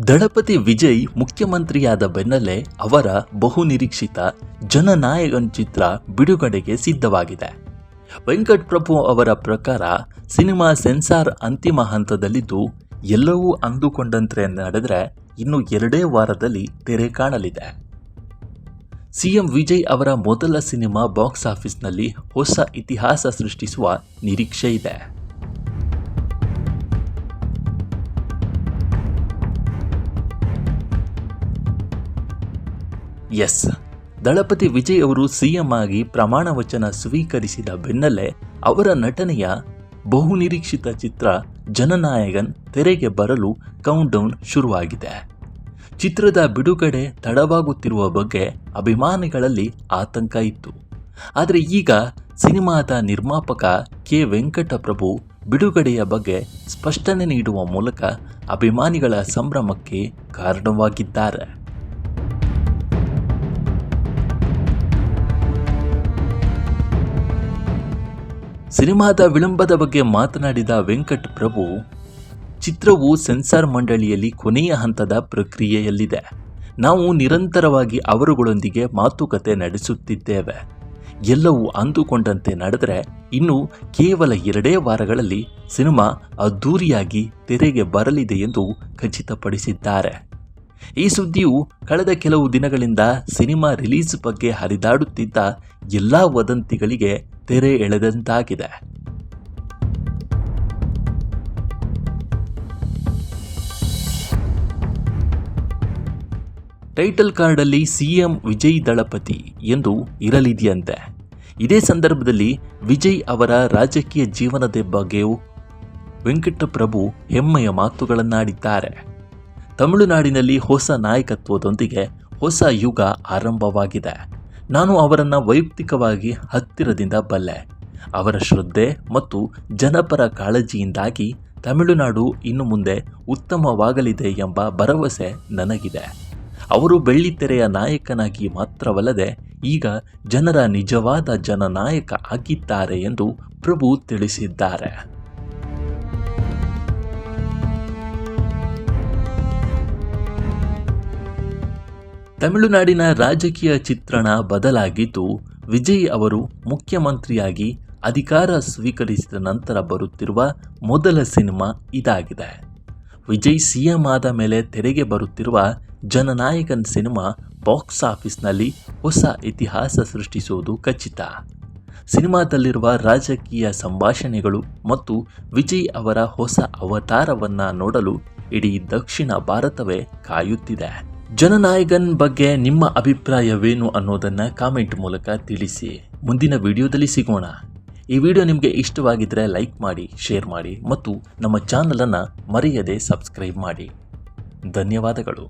ದಳಪತಿ ವಿಜಯ್ ಮುಖ್ಯಮಂತ್ರಿಯಾದ ಬೆನ್ನಲ್ಲೇ ಅವರ ಬಹುನಿರೀಕ್ಷಿತ ಜನನಾಯಕನ್ ಚಿತ್ರ ಬಿಡುಗಡೆಗೆ ಸಿದ್ಧವಾಗಿದೆ. ವೆಂಕಟ್ ಪ್ರಭು ಅವರ ಪ್ರಕಾರ ಸಿನಿಮಾ ಸೆನ್ಸಾರ್ ಅಂತಿಮ ಹಂತದಲ್ಲಿದ್ದು ಎಲ್ಲವೂ ಅಂದುಕೊಂಡಂತೆ ನಡೆದರೆ ಇನ್ನು 2 ವಾರದಲ್ಲಿ ತೆರೆ ಕಾಣಲಿದೆ. ಸಿಎಂ ವಿಜಯ್ ಅವರ ಮೊದಲ ಸಿನಿಮಾ ಬಾಕ್ಸ್ ಆಫೀಸ್ನಲ್ಲಿ ಹೊಸ ಇತಿಹಾಸ ಸೃಷ್ಟಿಸುವ ನಿರೀಕ್ಷೆ ಇದೆ. ದಳಪತಿ ವಿಜಯ್ ಅವರು ಸಿಎಂ ಆಗಿ ಪ್ರಮಾಣ ವಚನ ಸ್ವೀಕರಿಸಿದ ಬೆನ್ನಲ್ಲೇ ಅವರ ನಟನೆಯ ಬಹುನಿರೀಕ್ಷಿತ ಚಿತ್ರ ಜನನಾಯಕನ್ ತೆರೆಗೆ ಬರಲು ಕೌಂಟ್ಡೌನ್ ಶುರುವಾಗಿದೆ. ಚಿತ್ರದ ಬಿಡುಗಡೆ ತಡವಾಗುತ್ತಿರುವ ಬಗ್ಗೆ ಅಭಿಮಾನಿಗಳಲ್ಲಿ ಆತಂಕ ಇತ್ತು. ಆದರೆ ಈಗ ಸಿನಿಮಾದ ನಿರ್ಮಾಪಕ ಕೆ. ವೆಂಕಟಪ್ರಭು ಬಿಡುಗಡೆಯ ಬಗ್ಗೆ ಸ್ಪಷ್ಟನೆ ನೀಡುವ ಮೂಲಕ ಅಭಿಮಾನಿಗಳ ಸಂಭ್ರಮಕ್ಕೆ ಕಾರಣವಾಗಿದ್ದಾರೆ. ಸಿನಿಮಾದ ವಿಳಂಬದ ಬಗ್ಗೆ ಮಾತನಾಡಿದ ವೆಂಕಟ್ ಪ್ರಭು, ಚಿತ್ರವು ಸೆನ್ಸಾರ್ ಮಂಡಳಿಯಲ್ಲಿ ಕೊನೆಯ ಹಂತದ ಪ್ರಕ್ರಿಯೆಯಲ್ಲಿದೆ. ನಾವು ನಿರಂತರವಾಗಿ ಅವರುಗಳೊಂದಿಗೆ ಮಾತುಕತೆ ನಡೆಸುತ್ತಿದ್ದೇವೆ. ಎಲ್ಲವೂ ಅಂದುಕೊಂಡಂತೆ ನಡೆದರೆ ಇನ್ನು ಕೇವಲ 2 ವಾರಗಳಲ್ಲಿ ಸಿನಿಮಾ ಅದ್ಧೂರಿಯಾಗಿ ತೆರೆಗೆ ಬರಲಿದೆ ಎಂದು ಖಚಿತಪಡಿಸಿದ್ದಾರೆ. ಈ ಸುದ್ದಿಯು ಕಳೆದ ಕೆಲವು ದಿನಗಳಿಂದ ಸಿನಿಮಾ ರಿಲೀಸ್ ಬಗ್ಗೆ ಹರಿದಾಡುತ್ತಿದ್ದ ಎಲ್ಲ ವದಂತಿಗಳಿಗೆ ತೆರೆ ಎಳೆದಂತಾಗಿದೆ. ಟೈಟಲ್ ಕಾರ್ಡಲ್ಲಿ ಸಿಎಂ ವಿಜಯ್ ದಳಪತಿ ಎಂದು ಇರಲಿದೆಯಂತೆ. ಇದೇ ಸಂದರ್ಭದಲ್ಲಿ ವಿಜಯ್ ಅವರ ರಾಜಕೀಯ ಜೀವನದ ಬಗ್ಗೆಯೂ ವೆಂಕಟಪ್ರಭು ಹೆಮ್ಮೆಯ ಮಾತುಗಳನ್ನಾಡಿದ್ದಾರೆ. ತಮಿಳುನಾಡಿನಲ್ಲಿ ಹೊಸ ನಾಯಕತ್ವದೊಂದಿಗೆ ಹೊಸ ಯುಗ ಆರಂಭವಾಗಿದೆ. ನಾನು ಅವರನ್ನು ವೈಯಕ್ತಿಕವಾಗಿ ಹತ್ತಿರದಿಂದ ಬಲ್ಲೆ. ಅವರ ಶ್ರದ್ಧೆ ಮತ್ತು ಜನಪರ ಕಾಳಜಿಯಿಂದಾಗಿ ತಮಿಳುನಾಡು ಇನ್ನು ಮುಂದೆ ಉತ್ತಮವಾಗಲಿದೆ ಎಂಬ ಭರವಸೆ ನನಗಿದೆ. ಅವರು ಬೆಳ್ಳಿತೆರೆಯ ನಾಯಕನಾಗಿ ಮಾತ್ರವಲ್ಲದೆ ಈಗ ಜನರ ನಿಜವಾದ ಜನನಾಯಕ ಆಗಿದ್ದಾರೆ ಎಂದು ಪ್ರಭು ತಿಳಿಸಿದ್ದಾರೆ. ತಮಿಳುನಾಡಿನ ರಾಜಕೀಯ ಚಿತ್ರಣ ಬದಲಾಗಿದ್ದು, ವಿಜಯ್ ಅವರು ಮುಖ್ಯಮಂತ್ರಿಯಾಗಿ ಅಧಿಕಾರ ಸ್ವೀಕರಿಸಿದ ನಂತರ ಬರುತ್ತಿರುವ ಮೊದಲ ಸಿನಿಮಾ ಇದಾಗಿದೆ. ವಿಜಯ್ ಸಿಎಂ ಆದ ಮೇಲೆ ತೆರೆಗೆ ಬರುತ್ತಿರುವ ಜನನಾಯಕನ್ ಸಿನಿಮಾ ಬಾಕ್ಸ್ ಆಫೀಸ್ನಲ್ಲಿ ಹೊಸ ಇತಿಹಾಸ ಸೃಷ್ಟಿಸುವುದು ಖಚಿತ. ಸಿನಿಮಾದಲ್ಲಿರುವ ರಾಜಕೀಯ ಸಂಭಾಷಣೆಗಳು ಮತ್ತು ವಿಜಯ್ ಅವರ ಹೊಸ ಅವತಾರವನ್ನು ನೋಡಲು ಇಡೀ ದಕ್ಷಿಣ ಭಾರತವೇ ಕಾಯುತ್ತಿದೆ. ಜನನಾಯಕನ್ ಬಗ್ಗೆ ನಿಮ್ಮ ಅಭಿಪ್ರಾಯವೇನು ಅನ್ನೋದನ್ನು ಕಾಮೆಂಟ್ ಮೂಲಕ ತಿಳಿಸಿ. ಮುಂದಿನ ವಿಡಿಯೋದಲ್ಲಿ ಸಿಗೋಣ. ಈ ವಿಡಿಯೋ ನಿಮಗೆ ಇಷ್ಟವಾಗಿದ್ದರೆ ಲೈಕ್ ಮಾಡಿ, ಶೇರ್ ಮಾಡಿ ಮತ್ತು ನಮ್ಮ ಚಾನಲನ್ನು ಮರೆಯದೆ ಸಬ್ಸ್ಕ್ರೈಬ್ ಮಾಡಿ. ಧನ್ಯವಾದಗಳು.